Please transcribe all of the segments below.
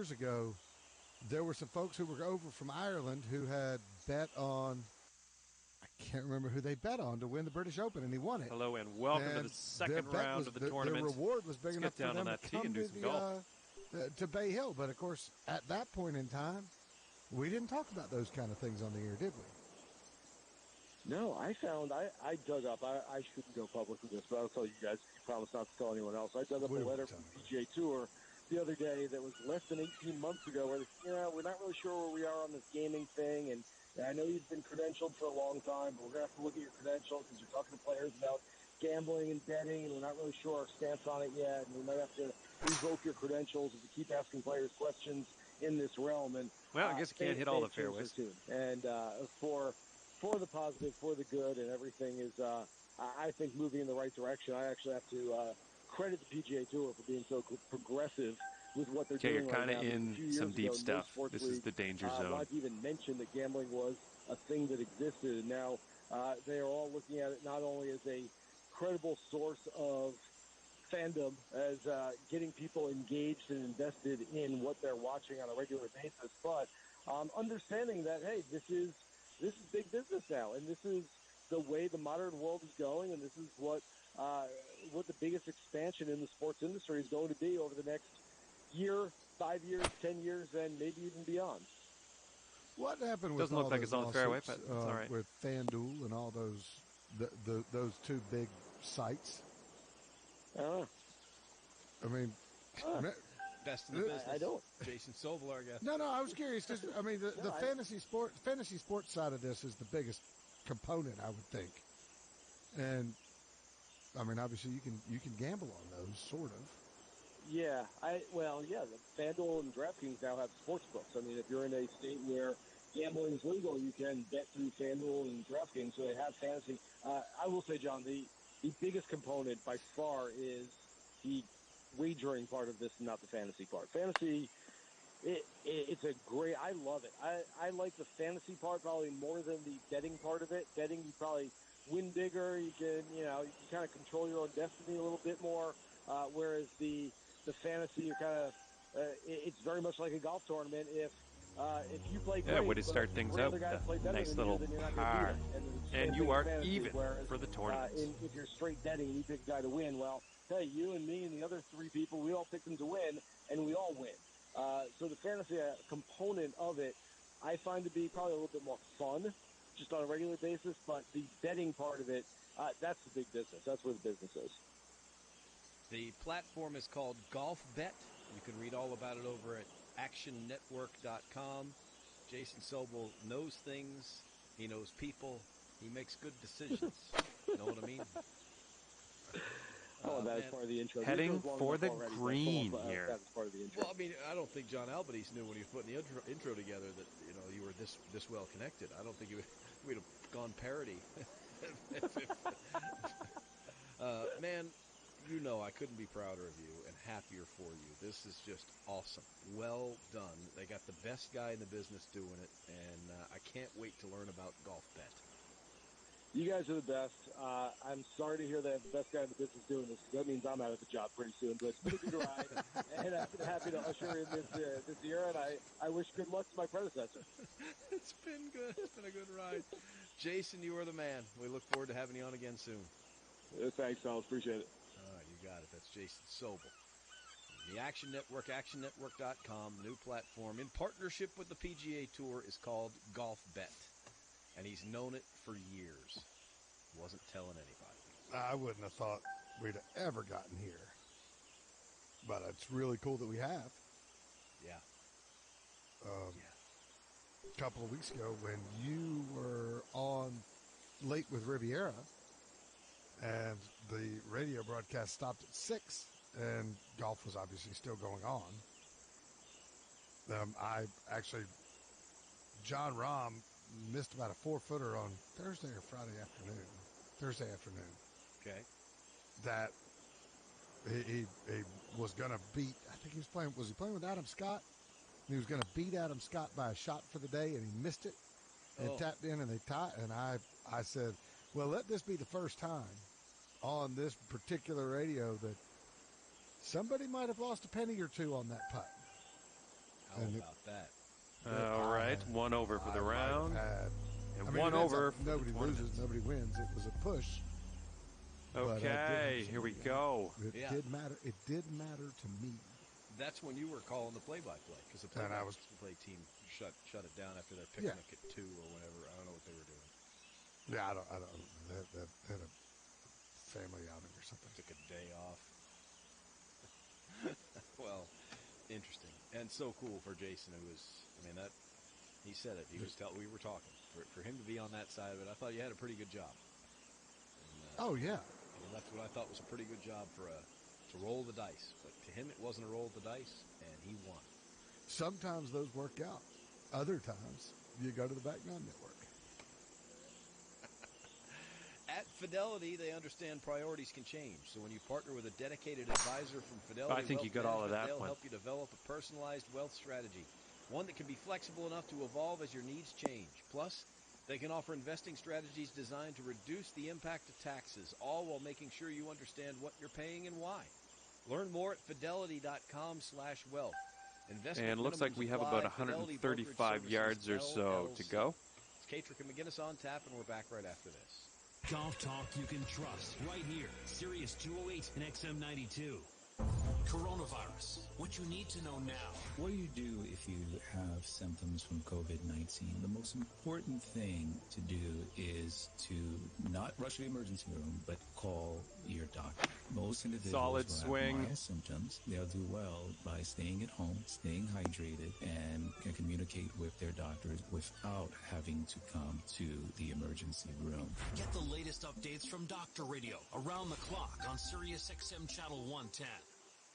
years ago, there were some folks who were over from Ireland who had bet on, I can't remember who they bet on to win the British Open, and he won it. Hello and welcome to the second round of the tournament. Their reward was big enough for them to come to to Bay Hill. But, of course, at that point in time, we didn't talk about those kind of things on the air, did we? No, I dug up, I shouldn't go public with this, but I'll tell you guys, you promise not to tell anyone else. I dug up a letter from the PGA Tour the other day that was less than 18 months ago where, we're not really sure where we are on this gaming thing, and I know you've been credentialed for a long time, but we're going to have to look at your credentials because you're talking to players about gambling and betting, and we're not really sure our stance on it yet, and we might have to revoke your credentials if you keep asking players questions in this realm. And well, I guess you can't hit all the fairways. And for the positive, for the good, and everything is, I think, moving in the right direction. I actually have to credit the PGA Tour for being so progressive with what they're doing. You're kind of in some deep stuff. This is the danger zone. Not even mentioned that gambling was a thing that existed, and now they are all looking at it not only as a credible source of fandom, as getting people engaged and invested in what they're watching on a regular basis, but understanding that, hey, this is big business now, and this is the way the modern world is going, and this is what the biggest expansion in the sports industry is going to be over the next year, 5 years, 10 years, and maybe even beyond. What happened with Doesn't look like it's on the fairway, but it's all right. With FanDuel and all those two big sites? I mean, best in the business. I don't. Jason Sobel, I guess. No, I was curious because the fantasy sports side of this is the biggest component, I would think, and I mean, obviously you can gamble on those, sort of. Yeah, the FanDuel and DraftKings now have sports books. I mean, if you're in a state where gambling is legal, you can bet through FanDuel and DraftKings, so they have fantasy. I will say, John, the biggest component by far is the wagering part of this, not the fantasy part. Fantasy, it's a great, I love it. I like the fantasy part probably more than the betting part of it. Betting, you probably win bigger. You can kind of control your own destiny a little bit more. Whereas the fantasy, you're kind of, it's very much like a golf tournament. If you play great, way to start things out with a nice little par. And you are even for the tournament. If you're straight betting and you pick a guy to win, well, hey, you and me and the other three people, we all pick them to win, and we all win. So the fantasy component of it, I find to be probably a little bit more fun, just on a regular basis. But the betting part of it, that's the big business. That's where the business is. The platform is called Golf Bet. You can read all about it over at actionnetwork.com. Jason Sobel knows things. He knows people. He makes good decisions. Know what I mean? That's part of the intro. Heading for the green here. That's part of the intro. Well, I mean, I don't think John Albanese knew when he was putting the intro together that you were this well connected. I don't think we'd have gone parody. Man, I couldn't be prouder of you and happier for you. This is just awesome. Well done. They got the best guy in the business doing it, and I can't wait to learn about Golf Bet. You guys are the best. I'm sorry to hear they have the best guy in the business doing this, because that means I'm out of the job pretty soon. But it's been a good ride, and I've been happy to usher in this year, and I wish good luck to my predecessor. It's been good. It's been a good ride. Jason, you are the man. We look forward to having you on again soon. Thanks, fellas. Appreciate it. All right, you got it. That's Jason Sobel. The Action Network, actionnetwork.com, new platform in partnership with the PGA Tour, is called Golf Bet. And he's known it for years. Wasn't telling anybody. I wouldn't have thought we'd have ever gotten here. But it's really cool that we have. Yeah. A couple of weeks ago when you were on Late with Riviera and the radio broadcast stopped at 6 and golf was obviously still going on. John Rahm missed about a 4-footer on Thursday afternoon. Okay. That he was going to beat, I think he was playing with Adam Scott? And he was going to beat Adam Scott by a shot for the day, and he missed it and tapped in, and they tied. And I said, well, let this be the first time on this particular radio that somebody might have lost a penny or two on that putt. about that. All right, one over for the round. And one over for nobody the loses, nobody wins. It was a push. Okay, here we go. It did matter. It did matter to me. That's when you were calling the play-by-play because the play-by-play team shut it down after their picnic at 2 or whatever. I don't know what they were doing. Yeah, I don't know. They had a family outing or something. Took a day off. Well, interesting and so cool for Jason, who was. I mean, that he said it. He was we were talking for him to be on that side of it. I thought you had a pretty good job. And, yeah. You left what I thought was a pretty good job to roll the dice, but to him it wasn't a roll of the dice, and he won. Sometimes those work out. Other times you go to the back nine network. At Fidelity, they understand priorities can change. So when you partner with a dedicated advisor from Fidelity, I think you got all of that. They'll help you develop a personalized wealth strategy, one that can be flexible enough to evolve as your needs change. Plus, they can offer investing strategies designed to reduce the impact of taxes, all while making sure you understand what you're paying and why. Learn more at fidelity.com/wealth. And it looks like we have about 135 yards or so to go. It's Katrick and McGinnis on tap, and we're back right after this. Golf talk you can trust right here. Sirius 208 and XM 92. Coronavirus. What you need to know now. What do you do if you have symptoms from COVID-19? The most important thing to do is to not rush to the emergency room, but call your doctor. Most individuals who have mild symptoms, they'll do well by staying at home, staying hydrated, and can communicate with their doctors without having to come to the emergency room. Get the latest updates from Doctor Radio around the clock on Sirius XM Channel 110.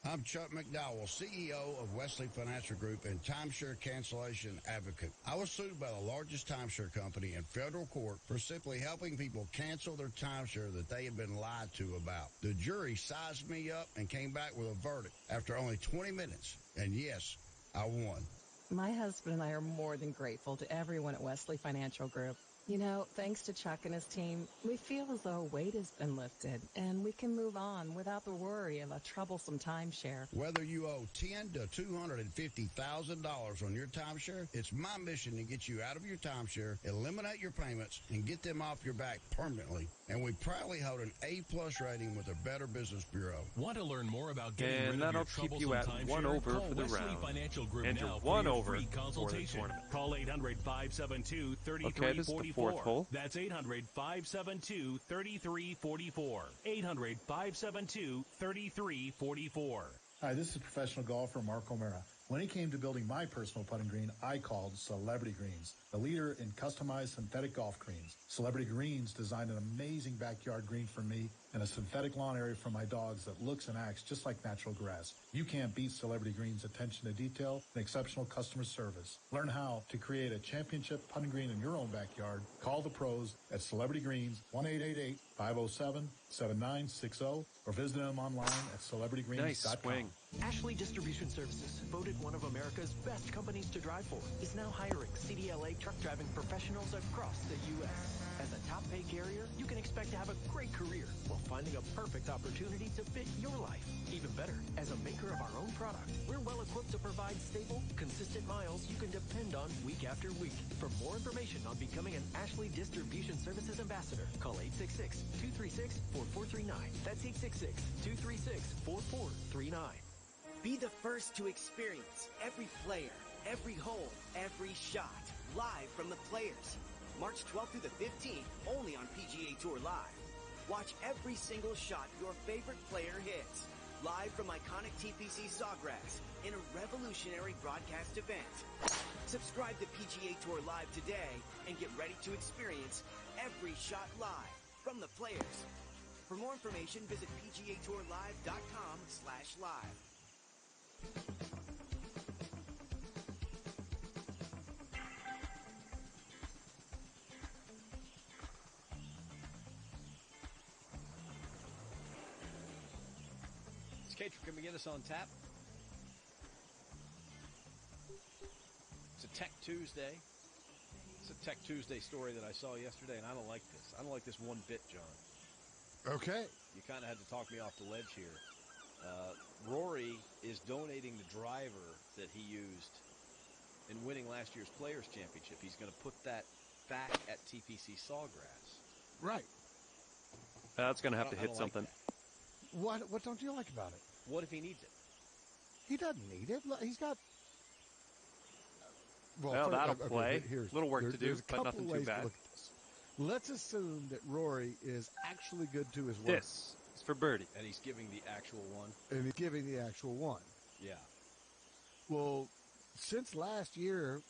I'm Chuck McDowell, CEO of Wesley Financial Group and timeshare cancellation advocate. I was sued by the largest timeshare company in federal court for simply helping people cancel their timeshare that they had been lied to about. The jury sized me up and came back with a verdict after only 20 minutes. And yes, I won. My husband and I are more than grateful to everyone at Wesley Financial Group. You know, thanks to Chuck and his team, we feel as though a weight has been lifted and we can move on without the worry of a troublesome timeshare. Whether you owe $10,000 to $250,000 on your timeshare, it's my mission to get you out of your timeshare, eliminate your payments, and get them off your back permanently. And we proudly hold an A+ rating with the Better Business Bureau. Want to learn more about getting rid of your troublesome timeshare? One over Call for the Wesley round. Financial Group Enter now one for your over free consultation. for the tournament. Call 800-572-3344. Okay, this is the fourth hole. That's 800-572-3344. 800-572-3344. Hi, this is professional golfer Mark O'Mara. When it came to building my personal putting green, I called Celebrity Greens, the leader in customized synthetic golf greens. Celebrity Greens designed an amazing backyard green for me and a synthetic lawn area for my dogs that looks and acts just like natural grass. You can't beat Celebrity Greens' attention to detail and exceptional customer service. Learn how to create a championship putting green in your own backyard. Call the pros at Celebrity Greens, 1-888-507-7960, or visit them online at celebritygreens.com. Nice swing. Ashley Distribution Services, voted one of America's best companies to drive for, is now hiring CDLA truck driving professionals across the U.S. As a top pay carrier, you can expect to have a great career while finding a perfect opportunity to fit your life. Even better, as a maker of our own product, we're well equipped to provide stable, consistent miles you can depend on week after week. For more information on becoming an Ashley Distribution Services ambassador, call 866-236-4439. That's 866-236-4439. Be the first to experience every player, every hole, every shot, live from the Players. March 12th through the 15th, only on PGA Tour Live. Watch every single shot your favorite player hits, live from iconic TPC Sawgrass in a revolutionary broadcast event. Subscribe to PGA Tour Live today and get ready to experience every shot live from the Players. For more information, visit PGATourLive.com/live. It's Katrick and McGinnis on tap. It's a Tech Tuesday. It's a Tech Tuesday story that I saw yesterday, and I don't like this. I don't like this one bit, John. Okay. You kind of had to talk me off the ledge here. Rory is donating the driver that he used in winning last year's Players' Championship. He's going to put that back at TPC Sawgrass. Right. That's going to have to hit something. What don't you like about it? What if he needs it? He doesn't need it. He's got... Well, that'll play. A little work to do, but nothing too bad. Let's assume that Rory is actually good to his word. This is for birdie. And he's giving the actual one. And he's giving the actual one. Yeah. Well, since last year,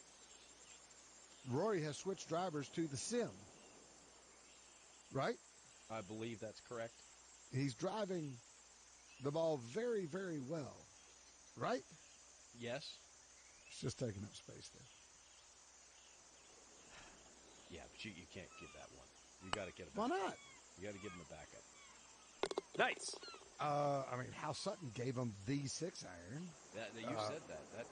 Rory has switched drivers to the sim. Right? I believe that's correct. He's driving the ball very, very well. Right? Yes. It's just taking up space there. Yeah, but you can't give that one. You got to get it. Why not? You got to give him the backup. Nice. I mean, Hal Sutton gave him the 6-iron. You said that.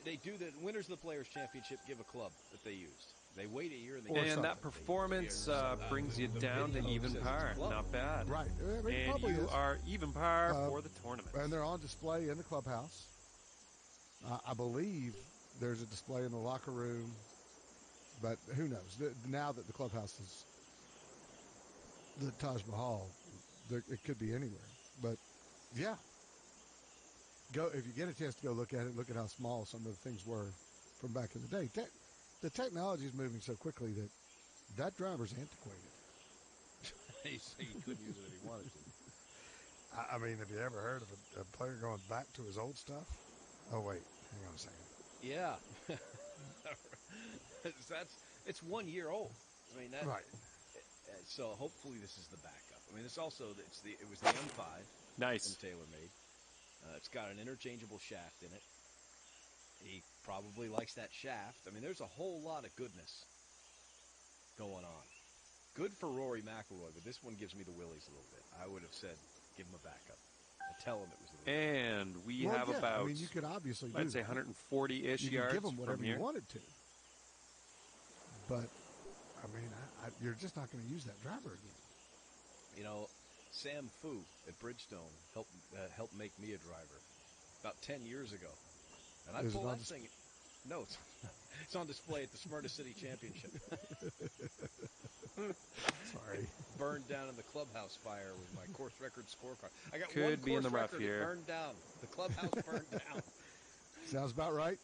They do the winners of the Players' Championship give a club that they used. They wait a year and that performance brings you down to even par. Not bad. Right. I mean, and you are even par for the tournament. And they're on display in the clubhouse. I believe there's a display in the locker room, but who knows? Now that the clubhouse is the Taj Mahal, it could be anywhere. But yeah, if you get a chance to go look at it, look at how small some of the things were from back in the day. The technology is moving so quickly that driver's antiquated. He couldn't use it if he wanted to. I mean, have you ever heard of a player going back to his old stuff? Oh, wait. Hang on a second. Yeah. It's 1 year old. I mean, right. So hopefully this is the backup. I mean, it was the M5. Nice. From TaylorMade. It's got an interchangeable shaft in it. He probably likes that shaft. I mean, there's a whole lot of goodness going on. Good for Rory McIlroy, but this one gives me the willies a little bit. I would have said give him a backup. Tell him it was the willies. And we have about, I mean, you could obviously I'd say 140-ish you yards give him whatever from here. you wanted to. But, I mean, you're just not going to use that driver again. You know, Sam Fu at Bridgestone helped make me a driver about 10 years ago. And I pulled that thing. No, it's on display at the Smyrna City Championship. Sorry. Burned down in the clubhouse fire with my course record scorecard. I got Could one be in the rough record here. Burned down. The clubhouse burned down. Sounds about right.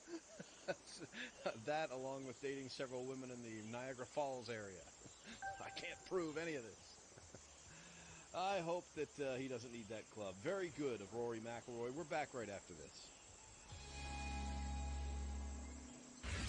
That, along with dating several women in the Niagara Falls area. I can't prove any of this. I hope that he doesn't need that club. Very good of Rory McIlroy. We're back right after this.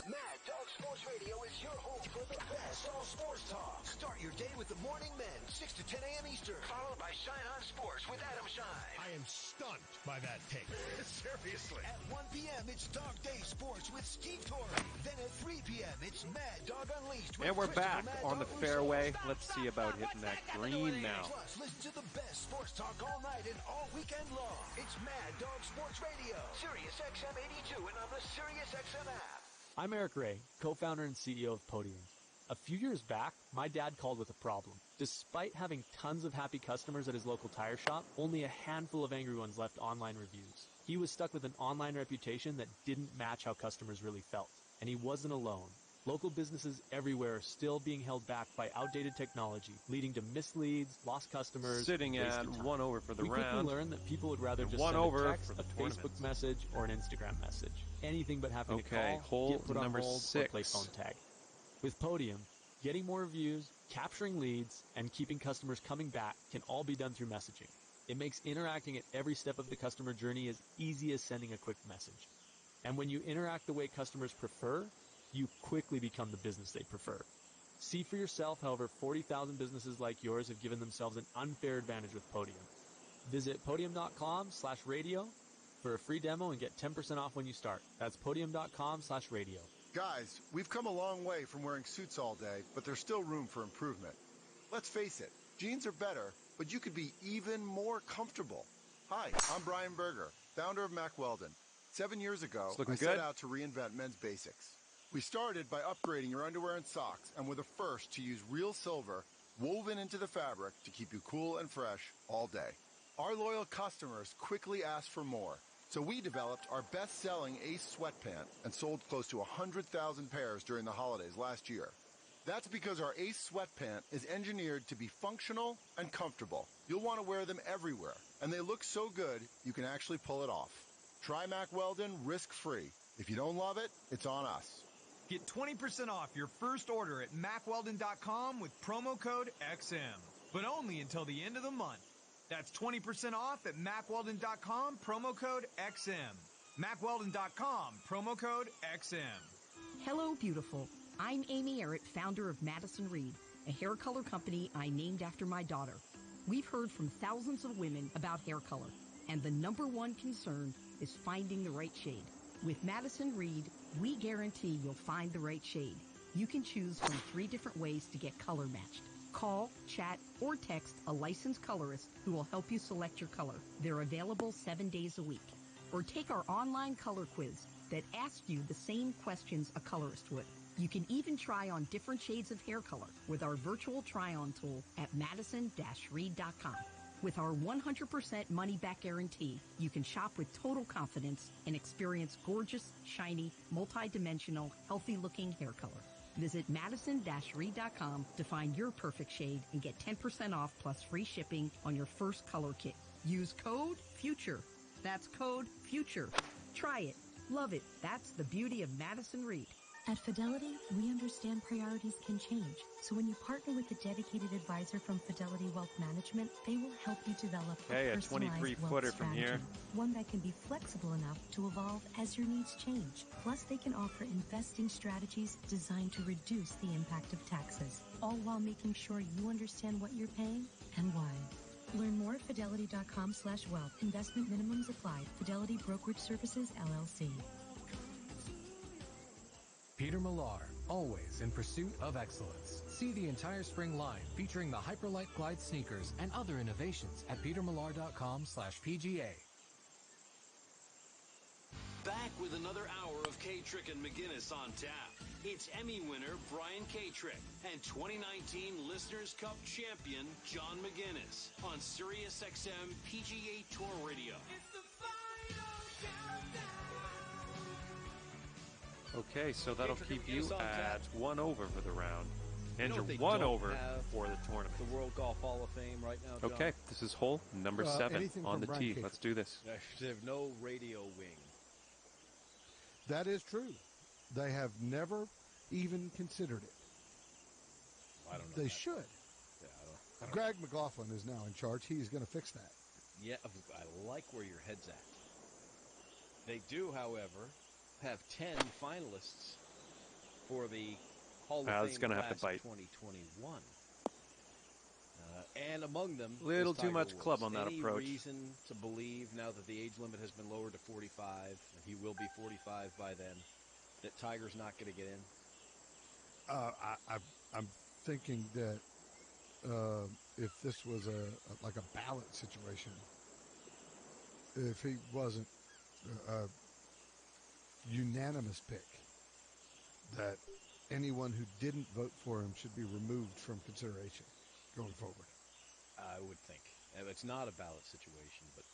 Mad Dog Sports Radio is your home for the best all sports talk. Start your day with the Morning Men, 6 to 10 a.m. Eastern, followed by Shine On Sports with Adam Shine. I am stunned by that take. Seriously. At 1 p.m., it's Dog Day Sports with Steve Torrey. Then at 3 p.m., it's Mad Dog Unleashed with And we're back on the fairway. Russo. Let's see about hitting that green now. Plus, listen to the best sports talk all night and all weekend long. It's Mad Dog Sports Radio, Sirius XM 82, and on the Sirius XM app. I'm Eric Ray, co-founder and CEO of Podium. A few years back, my dad called with a problem. Despite having tons of happy customers at his local tire shop, only a handful of angry ones left online reviews. He was stuck with an online reputation that didn't match how customers really felt. And he wasn't alone. Local businesses everywhere are still being held back by outdated technology, leading to misleads, lost customers, sitting at 1 over for the round. We quickly learned that people would rather just send a text, a Facebook message, or an Instagram message. Anything but having to call, hole get put on number hold, 6. or play phone tag. With Podium, getting more reviews, capturing leads, and keeping customers coming back can all be done through messaging. It makes interacting at every step of the customer journey as easy as sending a quick message. And when you interact the way customers prefer, you quickly become the business they prefer. See for yourself how over 40,000 businesses like yours have given themselves an unfair advantage with Podium. Visit podium.com/radio for a free demo and get 10% off when you start. That's podium.com/radio. Guys, we've come a long way from wearing suits all day, but there's still room for improvement. Let's face it, jeans are better, but you could be even more comfortable. Hi, I'm Brian Berger, founder of Mack Weldon. 7 years ago, I set out to reinvent men's basics. We started by upgrading your underwear and socks, and were the first to use real silver woven into the fabric to keep you cool and fresh all day. Our loyal customers quickly asked for more, So we developed our best-selling Ace sweatpant and sold close to 100,000 pairs during the holidays last year. That's because our Ace sweatpant is engineered to be functional and comfortable. You'll want to wear them everywhere, and they look so good you can actually pull it off. Try Mack Weldon risk-free. If you don't love it, it's on us. Get 20% off your first order at MackWeldon.com with promo code XM, but only until the end of the month. That's 20% off at MackWeldon.com, promo code XM. MackWeldon.com, promo code XM. Hello, beautiful. I'm Amy Errett, founder of Madison Reed, a hair color company I named after my daughter. We've heard from thousands of women about hair color, and the number one concern is finding the right shade. With Madison Reed, we guarantee you'll find the right shade. You can choose from 3 different ways to get color matched. Call, chat, or text a licensed colorist who will help you select your color. They're available 7 days a week. Or take our online color quiz that asks you the same questions a colorist would. You can even try on different shades of hair color with our virtual try-on tool at madison-reed.com. With our 100% money-back guarantee, you can shop with total confidence and experience gorgeous, shiny, multi-dimensional, healthy-looking hair color. Visit madison-reed.com to find your perfect shade and get 10% off plus free shipping on your first color kit. Use code FUTURE. That's code FUTURE. Try it. Love it. That's the beauty of Madison Reed. At Fidelity, we understand priorities can change. So when you partner with a dedicated advisor from Fidelity Wealth Management, they will help you develop a personalized 23-footer wealth from strategy. here. One that can be flexible enough to evolve as your needs change. Plus, they can offer investing strategies designed to reduce the impact of taxes, all while making sure you understand what you're paying and why. Learn more at fidelity.com/wealth. Investment minimums apply. Fidelity Brokerage Services, LLC. Peter Millar, always in pursuit of excellence. See the entire spring line featuring the Hyperlight Glide sneakers and other innovations at petermillar.com/PGA. Back with another hour of K-Trick and McGinnis on tap. It's Emmy winner Brian K-Trick and 2019 Listeners' Cup champion John McGinnis on Sirius XM PGA Tour Radio. Okay, so that'll keep you at 1 over for the round. And You know you're they 1 don't over have for the tournament. The World Golf Hall of Fame right now, John? Okay, this is hole number 7 on the tee. Let's do this. They have no radio wing. That is true. They have never even considered it. I don't know. They should. Yeah, I don't Greg McLaughlin is now in charge. He's going to fix that. Yeah, I like where your head's at. They do, however, have 10 finalists for the Hall of Fame it's gonna have class to bite. of 2021. And among them, Little is too Tiger much Woods. club on that Any approach. reason to believe, now that the age limit has been lowered to 45, and he will be 45 by then, that Tiger's not going to get in? I'm thinking that if this was like a ballot situation, if he wasn't a unanimous pick, that anyone who didn't vote for him should be removed from consideration going forward. I would think. It's not a ballot situation, but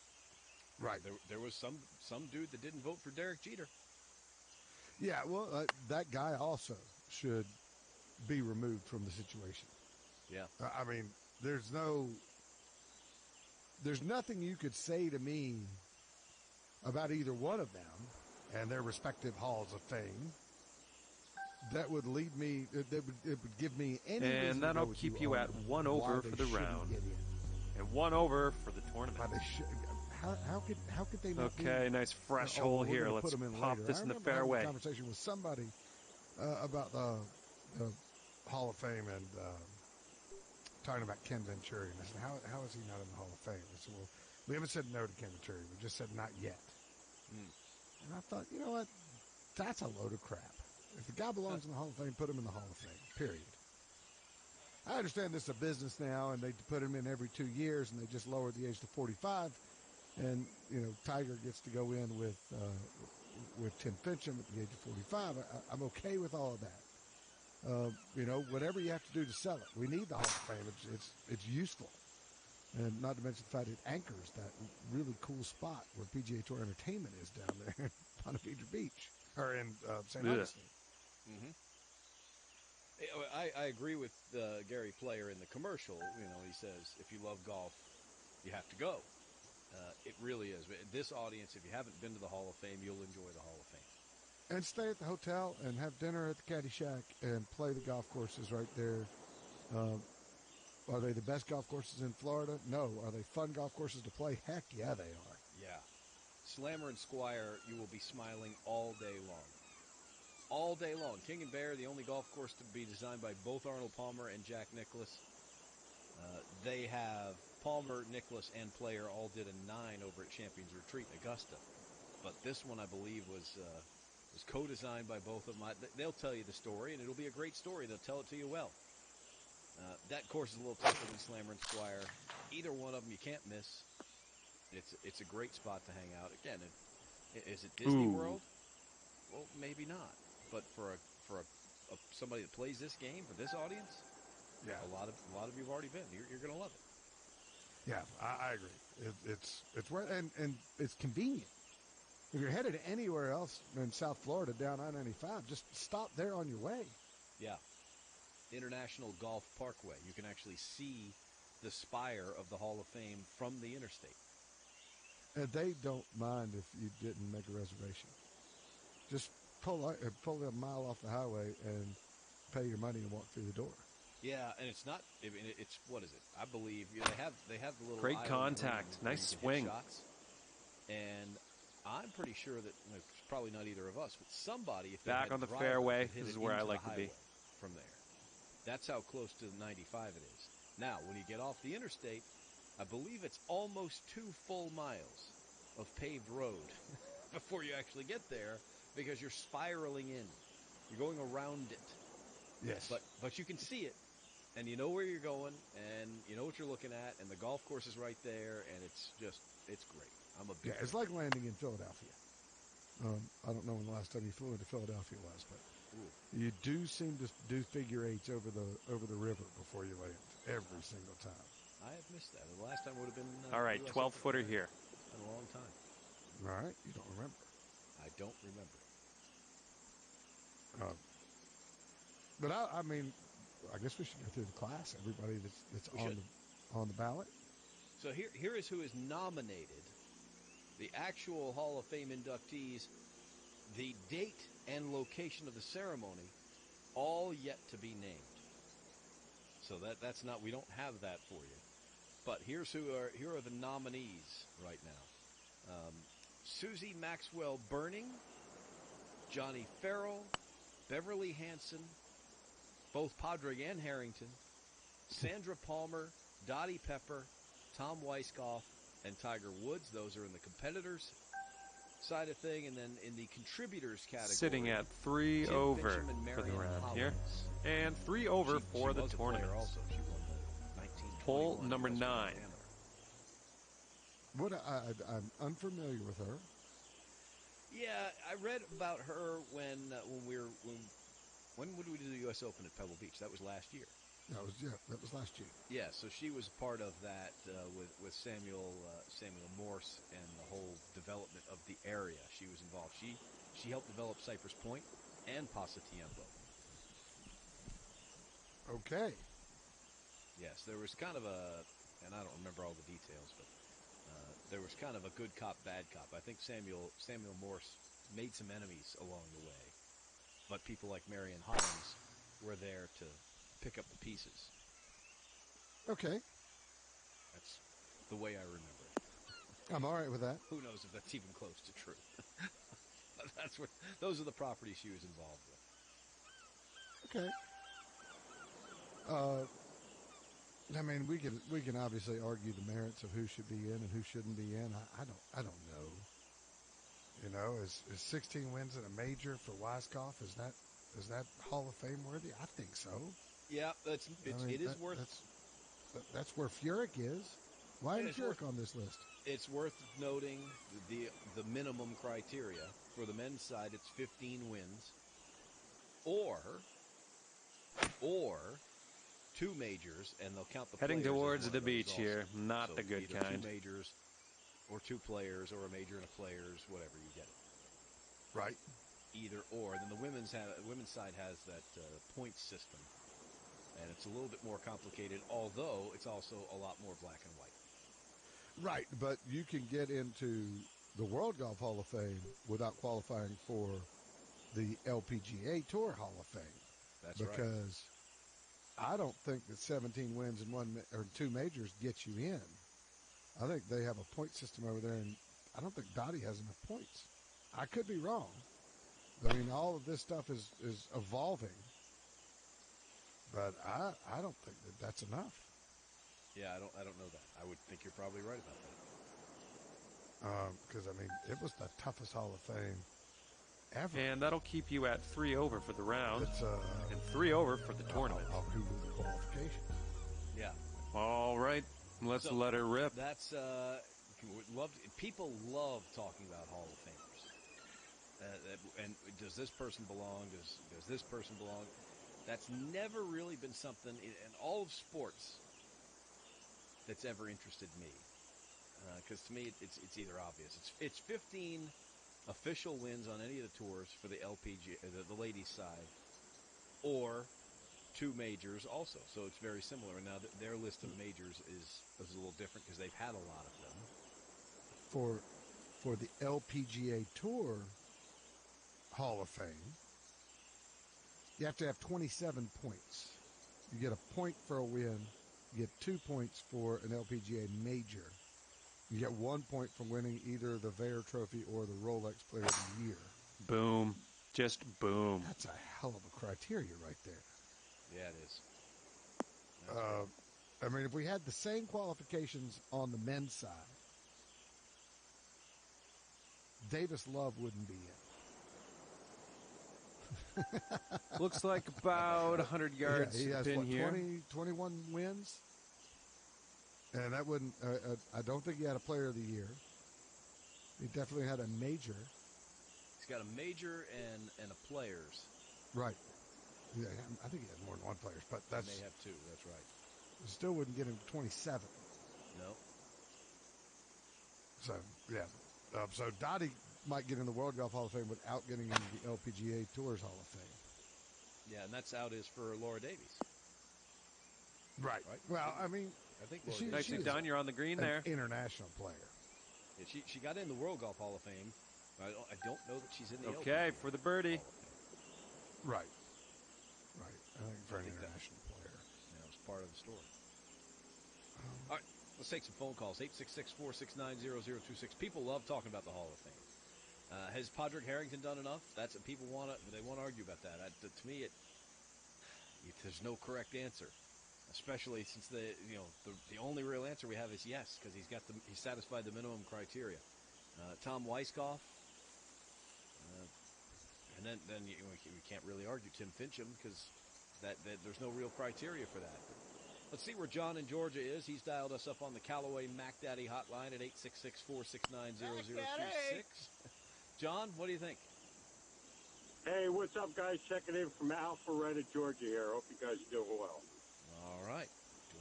right. There was some dude that didn't vote for Derek Jeter. Yeah, well, that guy also should be removed from the situation. Yeah. I mean, there's nothing you could say to me about either one of them and their respective halls of fame that would lead me, it would give me any reason And to that'll go with keep you you on at 1 over why for they the shouldn't round. get in. And 1 over for the tournament. Why they should, how could they not Okay, be, nice fresh oh, hole we're here. gonna Let's put them in pop later. this I in the remember having fairway. a conversation with somebody about the Hall of Fame and talking about Ken Venturi. And I said, how is he not in the Hall of Fame? I said, well, we haven't said no to Ken Venturi. We just said not yet. And I thought, you know what? That's a load of crap. If the guy belongs in the Hall of Fame, put him in the Hall of Fame, period. I understand this is a business now, and they put him in every 2 years, and they just lowered the age to 45. And, Tiger gets to go in with Tim Finchem at the age of 45. I'm okay with all of that. Whatever you have to do to sell it. We need the Hall of Fame. It's useful. And not to mention the fact it anchors that really cool spot where PGA Tour Entertainment is down there in Ponte Vedra Beach, or in St. Augustine. Mm-hmm. I agree with Gary Player in the commercial. He says, if you love golf, you have to go. It really is. This audience, if you haven't been to the Hall of Fame, you'll enjoy the Hall of Fame. And stay at the hotel and have dinner at the Caddy Shack and play the golf courses right there. Are they the best golf courses in Florida? No. Are they fun golf courses to play? Heck yeah, they are. Yeah. Slammer and Squire, you will be smiling all day long. All day long. King and Bear, the only golf course to be designed by both Arnold Palmer and Jack Nicklaus. They have Palmer, Nicklaus, and Player all did a 9 over at Champions Retreat in Augusta. But this one, I believe, was co-designed by both of them. They'll tell you the story, and it'll be a great story. They'll tell it to you well. That course is a little tougher than Slammer and Squire. Either one of them you can't miss. It's a great spot to hang out. Again, is it Disney World? Well, maybe not. But for somebody that plays this game, for this audience, yeah, a lot of you have already been. You're going to love it. Yeah, I agree. It's worth, and it's convenient. If you're headed anywhere else in South Florida down I-95, just stop there on your way. Yeah. International Golf Parkway. You can actually see the spire of the Hall of Fame from the interstate. And they don't mind if you didn't make a reservation. Just pull a mile off the highway and pay your money and walk through the door. Yeah, and it's not. I mean, it's what is it? I believe they have the little great contact, nice swing shots, and I'm pretty sure that it's probably not either of us, but somebody if they back had on the driver, fairway. This is where I like to be. From there. That's how close to the 95 it is. Now, when you get off the interstate, I believe it's almost 2 full miles of paved road before you actually get there because you're spiraling in. You're going around it. Yes. But you can see it, and you know where you're going, and you know what you're looking at, and the golf course is right there, and it's great. I'm a big fan. It's like landing in Philadelphia. I don't know when the last time you flew into Philadelphia was, but you do seem to do figure eights over the river before you land every single time. I have missed that. The last time would have been all right, 12-footer here. It's been a long time. All right, you don't remember. I don't remember. But I mean, I guess we should go through the class. Everybody that's on the ballot. So here is who is nominated. The actual Hall of Fame inductees, the date and location of the ceremony, all yet to be named. So that's not, we don't have that for you. But here are the nominees right now. Susie Maxwell Burning, Johnny Farrell, Beverly Hanson, both Padraig and Harrington, Sandra Palmer, Dottie Pepper, Tom Weiskopf, and Tiger Woods. Those are in the competitors side of thing, and then in the contributors category, sitting at 3 Tim over Mitchum and for the Marianne round Hollins. here, and 3 over for the was tournament. A player also. She won the 1921 Hole number 9. What I'm unfamiliar with her. Yeah, I read about her when would we do the U.S. Open at Pebble Beach? That was last year. That was last year. Yeah, so she was part of that with Samuel Morse and the whole development of the area. She was involved. She helped develop Cypress Point and Pasatiempo. Okay. Yes, there was kind of and I don't remember all the details, but there was kind of a good cop, bad cop. I think Samuel Morse made some enemies along the way, but people like Marianne Hollins were there to pick up the pieces. Okay. That's the way I remember it. I'm all right with that. Who knows if that's even close to true? But those are the properties she was involved with. Okay. I mean, we can obviously argue the merits of who should be in and who shouldn't be in. I don't know. You know, is 16 wins in a major for Weiskopf, is that Hall of Fame worthy? I think so. Yeah, it is worth. That's where Furyk is. Why isn't Furyk on this list? It's worth noting the minimum criteria for the men's side. It's 15 wins, or 2 majors, and they'll count the Heading players as towards one the of those beach also. here, not So the good either kind. 2 majors or 2 players or a major and a players, whatever, you get it. Right. Either or. Then the women's side has that point system, and it's a little bit more complicated, although it's also a lot more black and white. Right, but you can get into the World Golf Hall of Fame without qualifying for the LPGA Tour Hall of Fame. That's because I don't think that 17 wins in 1 or 2 majors gets you in. I think they have a point system over there, and I don't think Dottie has enough points. I could be wrong. I mean, all of this stuff is evolving, but I don't think that that's enough. Yeah, I don't know that. I would think you're probably right about that. Because, I mean, it was the toughest Hall of Fame ever. And that'll keep you at 3 over for the round. It's, and 3 over for the tournament. I'll Google the qualifications. Yeah. All right. Let's let her rip. That's people love talking about Hall of Famers. And does this person belong? Does this person belong? That's never really been something in all of sports that's ever interested me. Because to me, it's either obvious. It's 15 official wins on any of the tours for the LPGA, the ladies' side, or 2 majors also. So it's very similar. And now their list of majors is a little different because they've had a lot of them. For the LPGA Tour Hall of Fame, you have to have 27 points. You get a point for a win. You get 2 points for an LPGA major. You get 1 point from winning either the Vair Trophy or the Rolex Player of the Year. Boom. Just boom. That's a hell of a criteria right there. Yeah, it is. I mean, if we had the same qualifications on the men's side, Davis Love wouldn't be in. Looks like about 100 yards he has, in here. 21 wins? And that wouldn't, I don't think he had a Player of the Year. He definitely had a major. He's got a major and a players. Right. Yeah, I think he has more than 1 players, but that's. He may have 2, that's right. Still wouldn't get him to 27. No. So, yeah. So Dottie might get in the World Golf Hall of Fame without getting into the LPGA Tours Hall of Fame. Yeah, and that's out is for Laura Davies. Right. Well, I mean, I think nicely done. You're on the green there. International player. Yeah, she got in the World Golf Hall of Fame. I don't know that she's in the Okay, LPGA for the birdie. Hall of Fame. Right. Right. I think for an international player. That was part of the story. All right, let's take some phone calls. 866-469-0026. People love talking about the Hall of Fame. Has Padraig Harrington done enough? That's what people want to. They want to argue about that. To me, there's no correct answer, especially since the only real answer we have is yes, because he's satisfied the minimum criteria. Tom Weisskopf, and then we can't really argue Tim Fincham because that there's no real criteria for that. But let's see where John in Georgia is. He's dialed us up on the Callaway Mac Daddy hotline at 866-469-0026. John, what do you think? Hey, what's up, guys? Checking in from Alpharetta, Georgia here. Hope you guys are doing well. All right.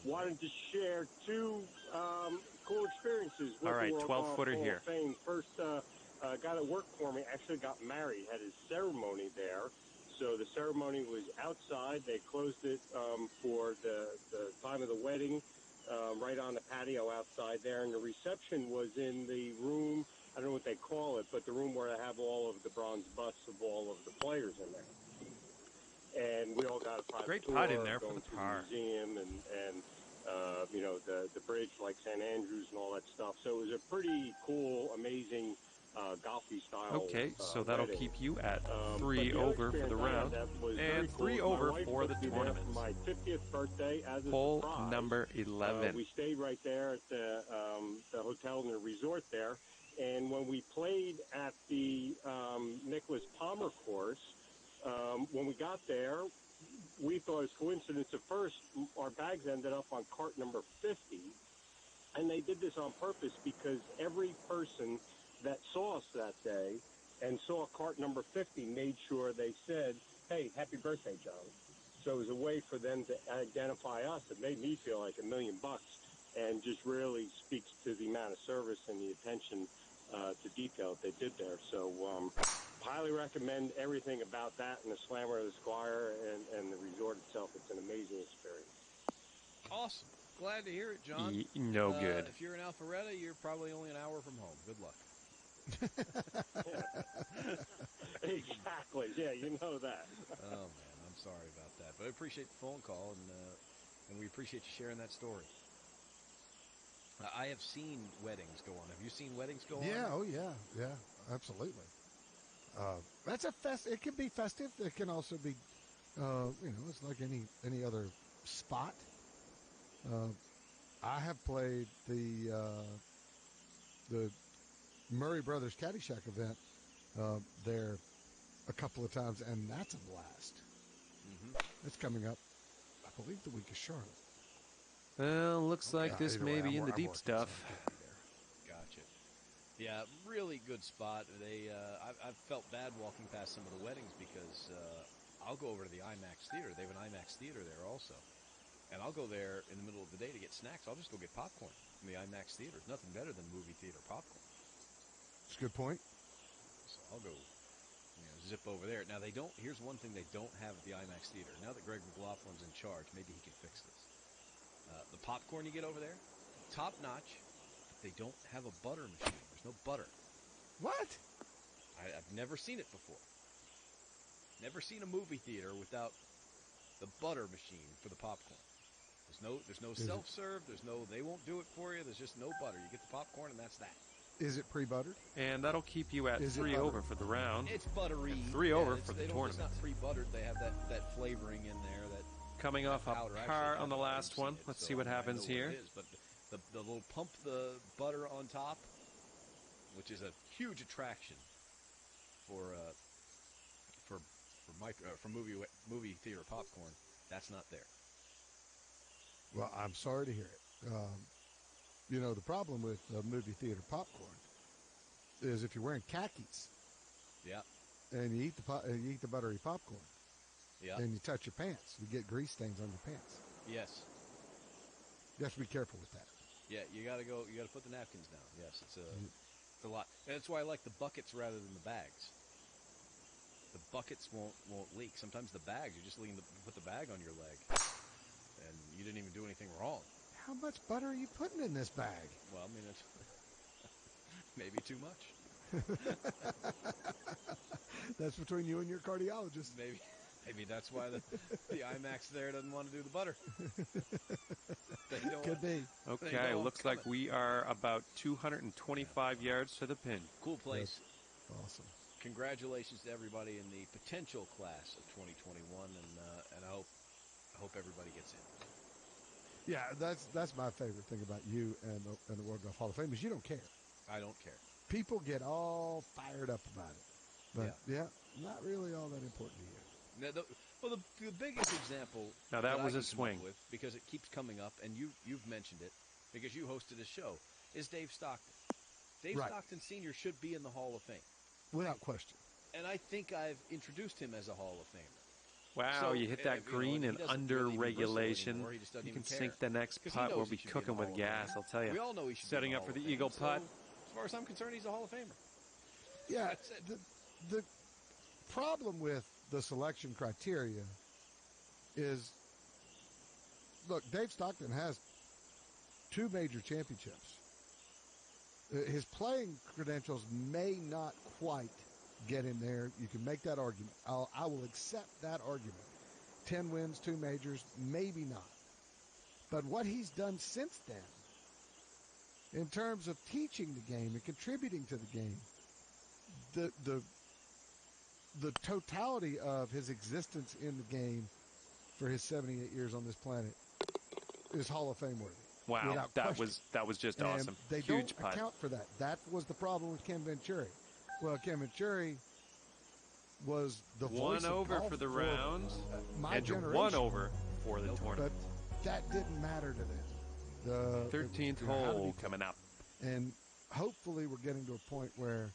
Wanted to share 2 cool experiences with All right, the World 12-footer Hall here. of Fame. First, guy that worked for me actually got married, had his ceremony there. So the ceremony was outside. They closed it for the time of the wedding, right on the patio outside there. And the reception was in the room, I don't know what they call it, but the room where they have all of the bronze busts of all of the players in there. And we all got a private Great tour, putt in there for going the to par. the museum and the bridge like St. Andrews and all that stuff. So it was a pretty cool, amazing golfy style. Okay, so that'll wedding. keep you at 3 over for the round and 3 over for the tournament. For my 50th birthday as a Hole surprise. number 11. We stayed right there at the hotel and the resort there. And when we played at the Nicholas Palmer course, when we got there, we thought it was coincidence. At first, our bags ended up on cart number 50. And they did this on purpose because every person that saw us that day and saw cart number 50 made sure they said, "Hey, happy birthday, John." So it was a way for them to identify us. It made me feel like $1 million, and just really speaks to the amount of service and the attention to detail that they did there. So highly recommend everything about that and the Slammer, the Squire, and the resort itself. It's an amazing experience. Awesome. Glad to hear it, John. No good. If you're in Alpharetta, you're probably only an hour from home. Good luck. Exactly. Yeah, you know that. Oh, man, I'm sorry about that. But I appreciate the phone call, and we appreciate you sharing that story. I have seen weddings go on. Have you seen weddings go on? Yeah, oh yeah, absolutely. That's it can be festive. It can also be, it's like any other spot. I have played the Murray Brothers Caddyshack event there a couple of times, and that's a blast. Mm-hmm. It's coming up, I believe, the week of Charlotte. Well, looks like this may be in the deep stuff. Gotcha. Yeah, really good spot. I've felt bad walking past some of the weddings because I'll go over to the IMAX theater. They have an IMAX theater there also. And I'll go there in the middle of the day to get snacks. I'll just go get popcorn from the IMAX theater. There's nothing better than movie theater popcorn. That's a good point. So I'll go zip over there. Now, here's one thing they don't have at the IMAX theater. Now that Greg McLaughlin's in charge, maybe he can fix this. The popcorn you get over there, top notch. They don't have a butter machine. There's no butter. What? I've never seen it before. Never seen a movie theater without the butter machine for the popcorn. There's no self-serve. They won't do it for you. There's just no butter. You get the popcorn, and that's that. Is it pre-buttered? And that'll keep you at 3 over for the round. It's buttery. And 3 over for the tournament. It's not pre-buttered. They have that flavoring in there. Coming off a par on the last one. Let's see what happens here. What it is, but the little pump the butter on top, which is a huge attraction for movie theater popcorn, that's not there. Well, I'm sorry to hear it. The problem with movie theater popcorn is if you're wearing khakis, yeah, and you eat the buttery popcorn, yeah, and you touch your pants, you get grease stains on your pants. Yes, you have to be careful with that. Yeah, you got to put the napkins down. Yes, it's a lot, and that's why I like the buckets rather than the bags. The buckets won't leak. Sometimes the bags, you just put the bag on your leg, and you didn't even do anything wrong. How much butter are you putting in this bag? Well, I mean, it's maybe too much. That's between you and your cardiologist. Maybe that's why the IMAX there doesn't want to do the butter. Could be. Okay, looks like we are about 225 yards to the pin. Cool place. That's awesome. Congratulations to everybody in the potential class of 2021, and I hope everybody gets in. Yeah, that's my favorite thing about you and the World Golf Hall of Fame is you don't care. I don't care. People get all fired up about it, but not really all that important to you. Now, the biggest example. Now that was a swing because it keeps coming up, and you've mentioned it because you hosted a show. Is Dave Stockton? Dave Stockton Sr. should be in the Hall of Fame without question. And I think I've introduced him as a Hall of Famer. Wow, so, you hit that green and under regulation. You can sink the next putt. We'll be cooking with gas, I'll tell you. We all know he should setting be up for the eagle putt. As far as I'm concerned, he's a Hall of Famer. Yeah, the problem with the selection criteria is, look, Dave Stockton has 2 major championships. His playing credentials may not quite get him there. You can make that argument. I will accept that argument. 10 wins, 2 majors, maybe not. But what he's done since then, in terms of teaching the game and contributing to the game, the totality of his existence in the game for his 78 years on this planet is Hall of Fame worthy. Wow, that was just awesome. They Huge don't account for that. That was the problem with Ken Venturi. Well, Ken Venturi was the voice of over golf for the round, my generation. 1 over for the tournament. But that didn't matter to them. The 13th hole coming up. And hopefully we're getting to a point where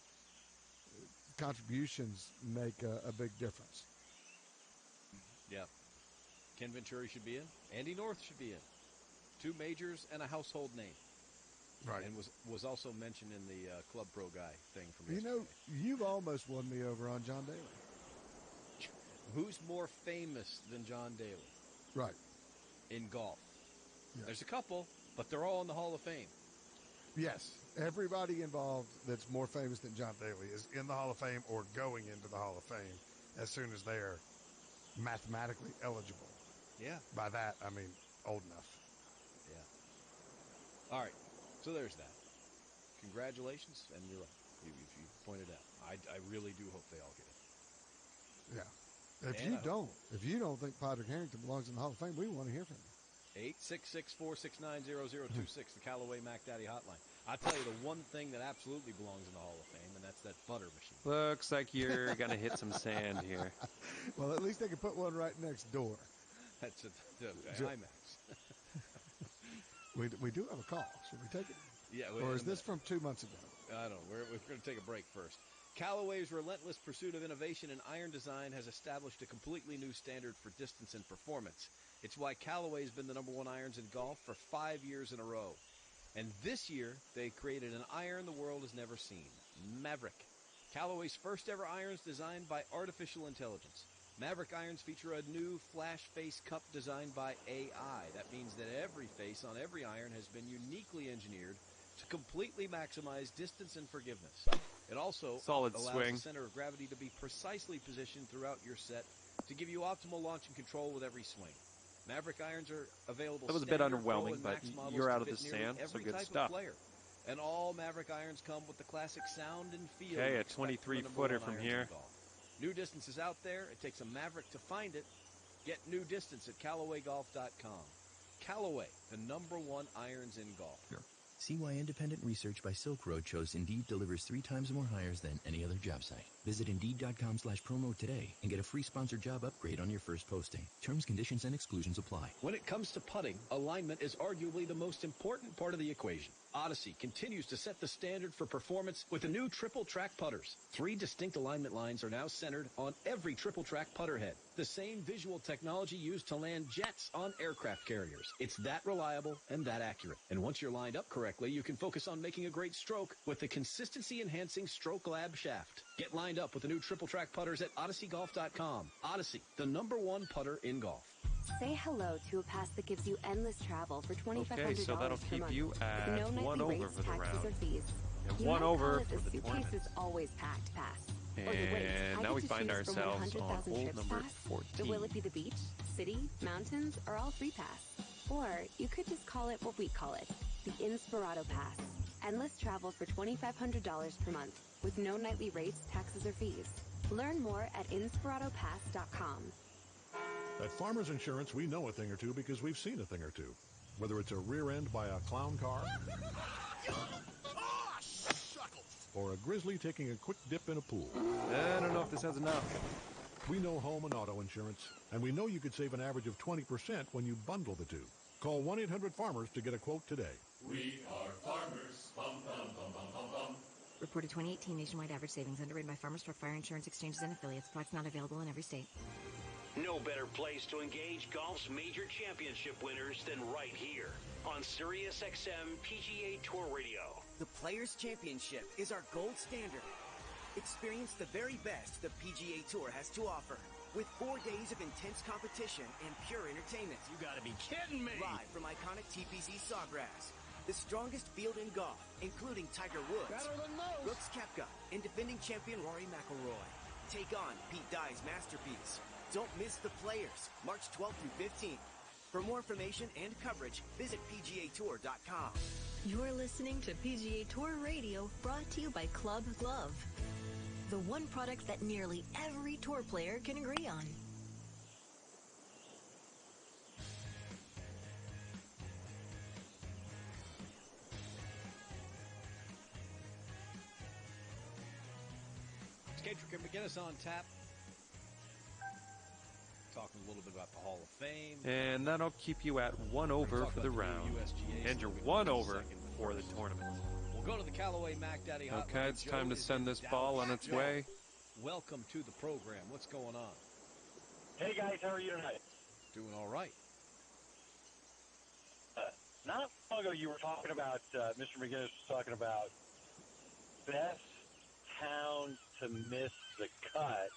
contributions make a big difference. Yeah. Ken Venturi should be in. Andy North should be in. 2 majors and a household name. Right. And was also mentioned in the Club Pro Guy thing from yesterday. You know, you've almost won me over on John Daly. Who's more famous than John Daly? Right. In golf. Yeah. There's a couple, but they're all in the Hall of Fame. Yes. Everybody involved that's more famous than John Daly is in the Hall of Fame or going into the Hall of Fame as soon as they're mathematically eligible. Yeah. By that, I mean old enough. Yeah. All right. So there's that. Congratulations, and you're right. You pointed out. I really do hope they all get it. Yeah. If you don't think Padraig Harrington belongs in the Hall of Fame, we want to hear from you. 866-469-0026, the Callaway Mac Daddy hotline. I'll tell you the one thing that absolutely belongs in the Hall of Fame, and that's that butter machine. Looks like you're going to hit some sand here. Well, at least they can put one right next door. That's the IMAX. We do have a call. Should we take it? Yeah. Or is this from 2 months ago? I don't know. We're going to take a break first. Callaway's relentless pursuit of innovation in iron design has established a completely new standard for distance and performance. It's why Callaway's been the #1 irons in golf for 5 years in a row. And this year, they created an iron the world has never seen, Maverick. Callaway's first ever irons designed by artificial intelligence. Maverick irons feature a new flash face cup designed by AI. That means that every face on every iron has been uniquely engineered to completely maximize distance and forgiveness. It also allows the center of gravity to be precisely positioned throughout your set to give you optimal launch and control with every swing. Maverick irons are available. That was a bit underwhelming, but you're out of the sand, so good stuff. And all Maverick irons come with the classic sound and feel. Okay, a 23-footer from here. New distance is out there. It takes a Maverick to find it. Get new distance at CallawayGolf.com. Callaway, the #1 irons in golf. See why independent research by Silk Road shows Indeed delivers 3 times more hires than any other job site. Visit Indeed.com/promo today and get a free sponsored job upgrade on your first posting. Terms, conditions, and exclusions apply. When it comes to putting, alignment is arguably the most important part of the equation. Odyssey continues to set the standard for performance with the new triple track putters. 3 distinct alignment lines are now centered on every triple track putter head. The same visual technology used to land jets on aircraft carriers. It's that reliable and that accurate. And once you're lined up correctly, you can focus on making a great stroke with the consistency-enhancing Stroke Lab shaft. Get lined up with the new triple track putters at OdysseyGolf.com. Odyssey, the #1 putter in golf. Say hello to a pass that gives you endless travel for $2,500 per month. Okay, so that'll keep you at no 1 over rates, for the round. Or fees. And You 1 might over call it for the suitcase tournament. is always packed pass. And now we find ourselves on hole number 14. Will it be the beach, city, mountains, or all 3 pass? Or you could just call it what we call it, the Inspirato Pass. Endless travel for $2,500 per month with no nightly rates, taxes, or fees. Learn more at InspiratoPass.com. At Farmers Insurance, we know a thing or two because we've seen a thing or two. Whether it's a rear end by a clown car, or a grizzly taking a quick dip in a pool. I don't know if this has enough. We know home and auto insurance, and we know you could save an average of 20% when you bundle the two. Call 1-800-FARMERS to get a quote today. We are farmers. Bum, bum, bum, bum, bum, bum. Reported 2018 nationwide average savings underwritten by Farmers Truck Fire Insurance Exchanges and Affiliates. Products not available in every state. No better place to engage golf's major championship winners than right here on SiriusXM PGA Tour Radio. The Players' Championship is our gold standard. Experience the very best the PGA Tour has to offer. With 4 days of intense competition and pure entertainment. You gotta be kidding me! Live from iconic TPC Sawgrass. The strongest field in golf, including Tiger Woods, Better than most. Brooks Koepka, and defending champion Rory McIlroy. Take on Pete Dye's masterpiece. Don't miss the Players, March 12th through 15th. For more information and coverage, visit PGAtour.com. You're listening to PGA Tour Radio, brought to you by Club Glove. The one product that nearly every tour player can agree on. Skatrick and McGinnis on tap. Talking a little bit about the Hall of Fame. And that'll keep you at 1 over for the round. And you're 1 over for the tournament. We'll go to the Callaway Mac Daddy hotline. Okay, it's time to send this ball on its way. Welcome to the program. What's going on? Hey, guys. How are you tonight? Doing all right. Not long ago, you were talking about, Mr. McGinnis was talking about best town to miss the cut.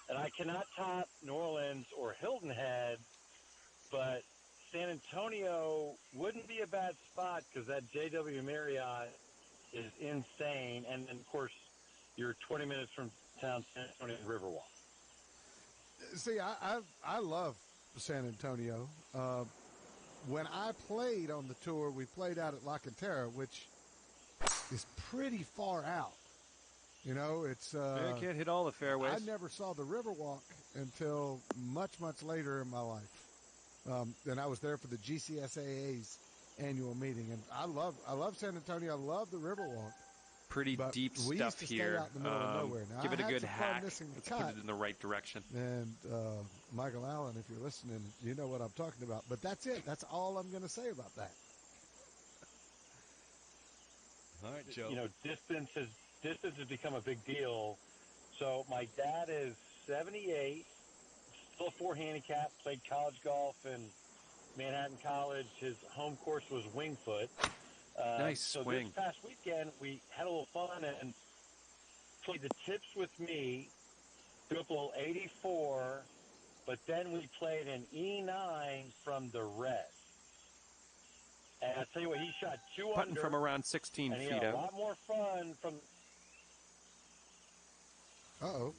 And I cannot top New Orleans or Hilton Head, but San Antonio wouldn't be a bad spot because that JW Marriott is insane. And then, of course, you're 20 minutes from town, San Antonio Riverwalk. See, I love San Antonio. When I played on the tour, we played out at La Cantera, which is pretty far out. You know, it's you can't hit all the fairways. I never saw the Riverwalk until much, much later in my life. And I was there for the GCSAA's annual meeting. And I love San Antonio. I love the Riverwalk. Pretty deep we stuff used to here. Stay out in the middle of nowhere. Now, give it a good hack. Let's put it in the right direction. And Michael Allen, if you're listening, you know what I'm talking about. But that's it. That's all I'm going to say about that. All right, Joe. You know, distance has become a big deal. So my dad is 78, still a 4 handicap, played college golf in Manhattan College. His home course was Wingfoot. Nice so swing. This past weekend, we had a little fun and played the tips with me, threw up a little 84, but then we played an E9 from the red. And I'll tell you what, he shot 2 Putting under. from around 16 and he feet had out. a lot more fun from... Uh-oh.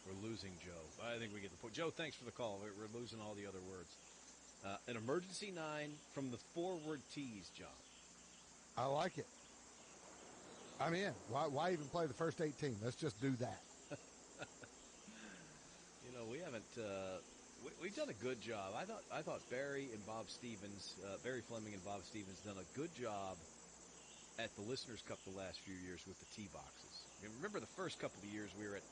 We're losing Joe. I think we get the point. Joe, thanks for the call. We're losing all the other words. An emergency 9 from the forward tees, John. I like it. I'm in. Why even play the first 18? Let's just do that. You know, we haven't. We've done a good job. I thought Barry and Bob Stevens, Barry Fleming and Bob Stevens, done a good job at the Listeners' Cup the last few years with the tee boxes. I mean, remember the first couple of years we were at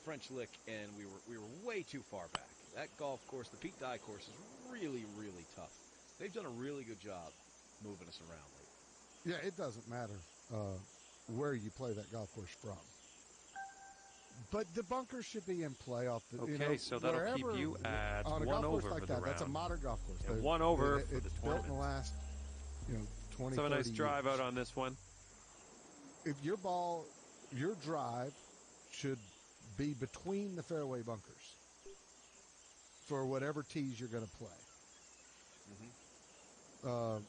French Lick and we were way too far back. That golf course, the Pete Dye course, is really, really tough. They've done a really good job moving us around lately. Yeah, it doesn't matter where you play that golf course from. But the bunkers should be in play off the. Okay, you know, so that'll keep you at on a 1 golf course over like for that. the That's a round. modern golf course. And 1 over for the It's built tournament. in the last, 20. Let's have a nice 30 drive years. out on this one. If your drive should be between the fairway bunkers for whatever tees you're going to play. Mm-hmm.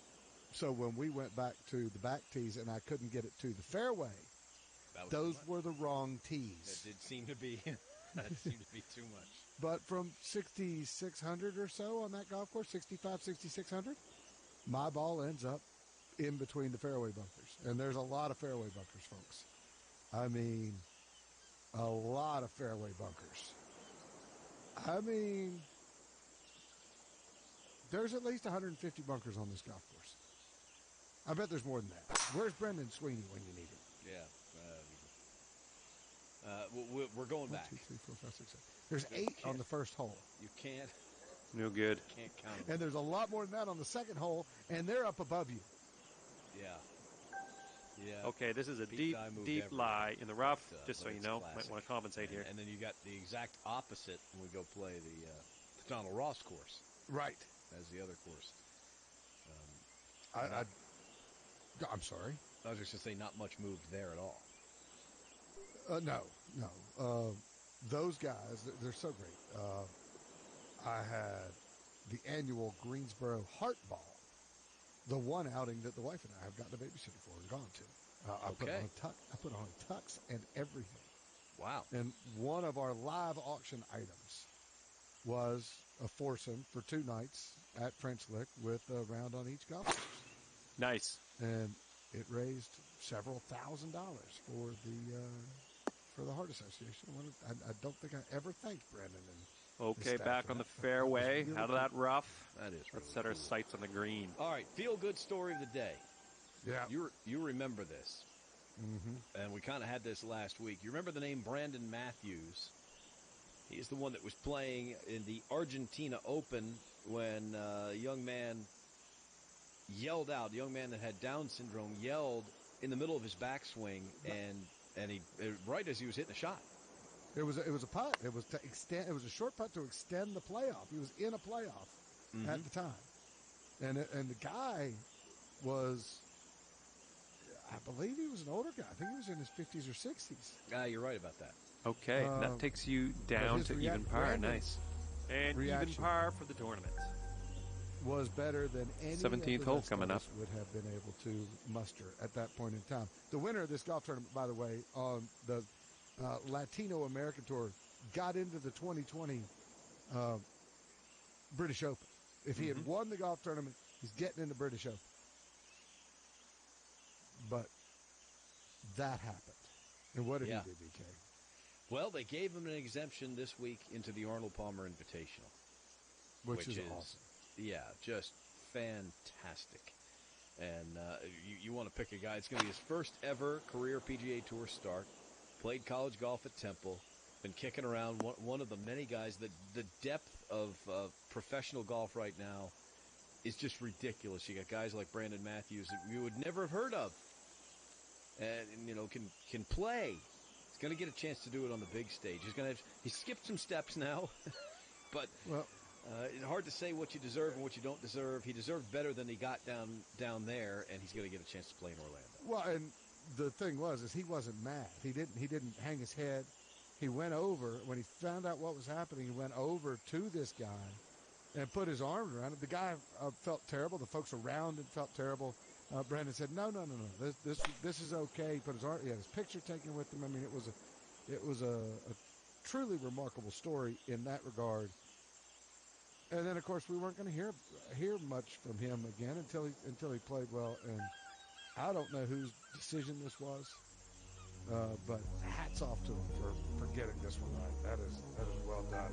So when we went back to the back tees and I couldn't get it to the fairway, those were the wrong tees. It did seem to be. That seemed to be too much. But from 6,600 or so on that golf course, 6,600, my ball ends up in between the fairway bunkers. And there's a lot of fairway bunkers, folks. I mean, a lot of fairway bunkers. I mean, there's at least 150 bunkers on this golf course. I bet there's more than that. Where's Brendan Sweeney when you need him? Yeah. We're going back. 1, 2, 3, 4, 5, 6, 7. There's 8 on the first hole. You can't. No good. Can't count them. And there's a lot more than that on the second hole, and they're up above you. Yeah. Yeah. Okay, this is a deep lie in the rough, just so you know. Might want to compensate here. And then you got the exact opposite when we go play the Donald Ross course. Right. As the other course. I'm sorry. I was just going to say not much moved there at all. No. Those guys, they're so great. I had the annual Greensboro Heart Ball, the one outing that the wife and I have gotten a babysitter for and gone to. I put on a tux and everything. Wow. And one of our live auction items was a foursome for 2 nights at French Lick with a round on each golf course. Nice. And it raised several $1,000s for the Heart Association. I don't think I ever thanked Brandon. Okay, back on the fairway. Really out of that rough. That is Let's really set our sights on the green. All right, feel-good story of the day. Yeah. You remember this. Mm-hmm. And we kind of had this last week. You remember the name Brandon Matthews? He's the one that was playing in the Argentina Open when a young man yelled out. The young man that had Down syndrome yelled in the middle of his backswing, and he right as he was hitting a shot. It was a putt. It was to extend. It was a short putt to extend the playoff. He was in a playoff, at the time. And the guy was, I believe he was an older guy. I think he was in his 50s or 60s. You're right about that. Okay, that takes you down to even par. Nice. And even par for the tournament. Was better than any 17th of the hole rest coming of up. us would have been able to muster at that point in time. The winner of this golf tournament, by the way, on the Latino American Tour, got into the 2020 British Open. If he had won the golf tournament, he's getting into British Open. But that happened. And what did he do, BK? Well, they gave him an exemption this week into the Arnold Palmer Invitational. Which is awesome. Yeah, just fantastic. And you want to pick a guy. It's going to be his first ever career PGA Tour start. Played college golf at Temple. Been kicking around. One of the many guys. The depth of professional golf right now is just ridiculous. You got guys like Brandon Matthews that you would never have heard of. And you know, can play. He's going to get a chance to do it on the big stage. He skipped some steps now, but it's hard to say what you deserve and what you don't deserve. He deserved better than he got down there, and he's going to get a chance to play in Orlando. Well, and the thing is he wasn't mad. He didn't hang his head. He went over when he found out what was happening. He went over to this guy and put his arms around him. The guy felt terrible. The folks around him felt terrible. Brandon said, "No. This is okay." He put his arm. He had his picture taken with him. I mean, it was a truly remarkable story in that regard. And then, of course, we weren't going to hear much from him again until he played well. And I don't know whose decision this was, but hats off to him for getting this one right. That is well done.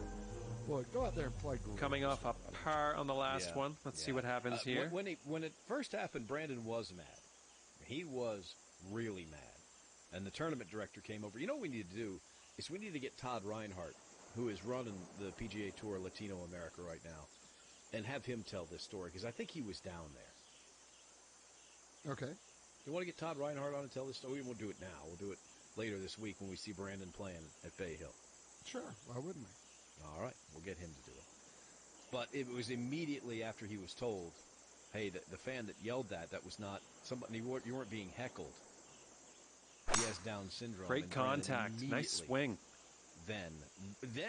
Boy, go out there and play great. Coming off a par on the last one. Let's see what happens here. When it first happened, Brandon was mad. He was really mad. And the tournament director came over. You know what we need to do is we need to get Todd Reinhardt, who is running the PGA Tour Latino America right now, and have him tell this story, because I think he was down there. Okay. You want to get Todd Reinhardt on and tell this story? We won't do it now. We'll do it later this week when we see Brandon playing at Bay Hill. Sure. Why wouldn't we? All right. We'll get him to do it. But it was immediately after he was told, hey, the fan that yelled that was not somebody, you weren't being heckled. He has Down syndrome. Great contact. Nice swing. Then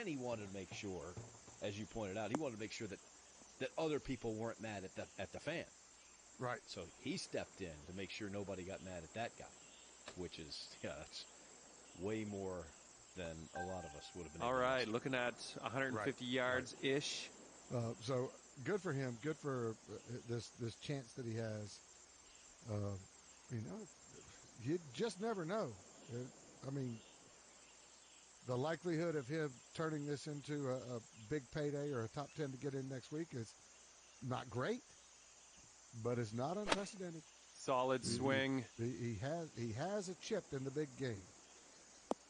he wanted to make sure, as you pointed out, he wanted to make sure that other people weren't mad at the fan. Right. So he stepped in to make sure nobody got mad at that guy, which is, that's way more than a lot of us would have been. All right, looking at 150 yards-ish. So good for him. Good for this chance that he has. You just never know. I mean, the likelihood of him turning this into a big payday or a top 10 to get in next week is not great, but it's not unprecedented. Solid swing. He has a chip in the big game.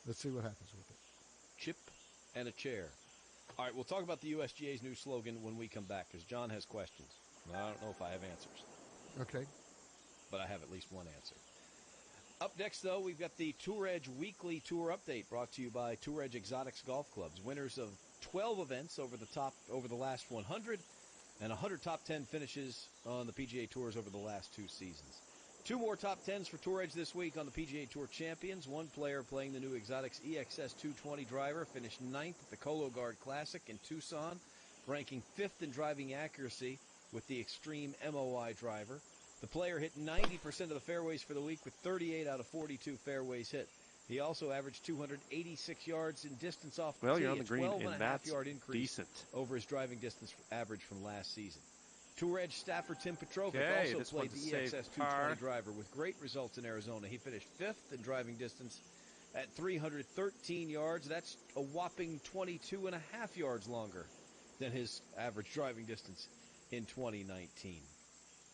Let's see what happens with it. Chip and a chair. All right, we'll talk about the USGA's new slogan when we come back, because John has questions. I don't know if I have answers. Okay. But I have at least one answer. Up next, though, we've got the Tour Edge Weekly Tour Update brought to you by Tour Edge Exotics Golf Clubs. Winners of 12 events over the last 100 and 100 top 10 finishes on the PGA Tours over the last 2 seasons. 2 more top 10s for Tour Edge this week on the PGA Tour Champions. One player playing the new Exotics EXS 220 driver finished 9th at the Cologuard Classic in Tucson, ranking 5th in driving accuracy with the Extreme MOI driver. The player hit 90% of the fairways for the week with 38 out of 42 fairways hit. He also averaged 286 yards in distance off the tee, you're on the green, and that's yard increase decent over his driving distance average from last season. Tour Edge staffer Tim Petrovic also played the EXS 220 driver with great results in Arizona. He finished 5th in driving distance at 313 yards. That's a whopping 22 and a half yards longer than his average driving distance in 2019.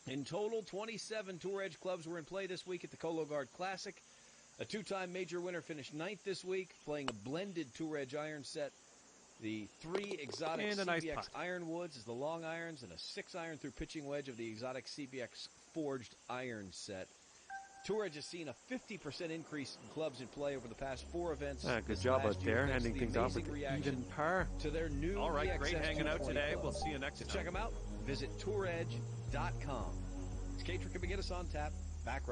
In total, 27 Tour Edge clubs were in play this week at the Cologuard Classic. A 2-time major winner finished 9th this week, playing a blended Tour Edge iron set. The 3 exotic CBX Ironwoods is the long irons, and a 6-iron through pitching wedge of the exotic CBX forged iron set. Tour Edge has seen a 50% increase in clubs in play over the past 4 events. Good job out there, ending things off with even par. To their new All right, EXS great hanging out today. 12. We'll see you next time. Check them out, Visit touredge.com. It's K-Trick and McGinnis on tap. Back right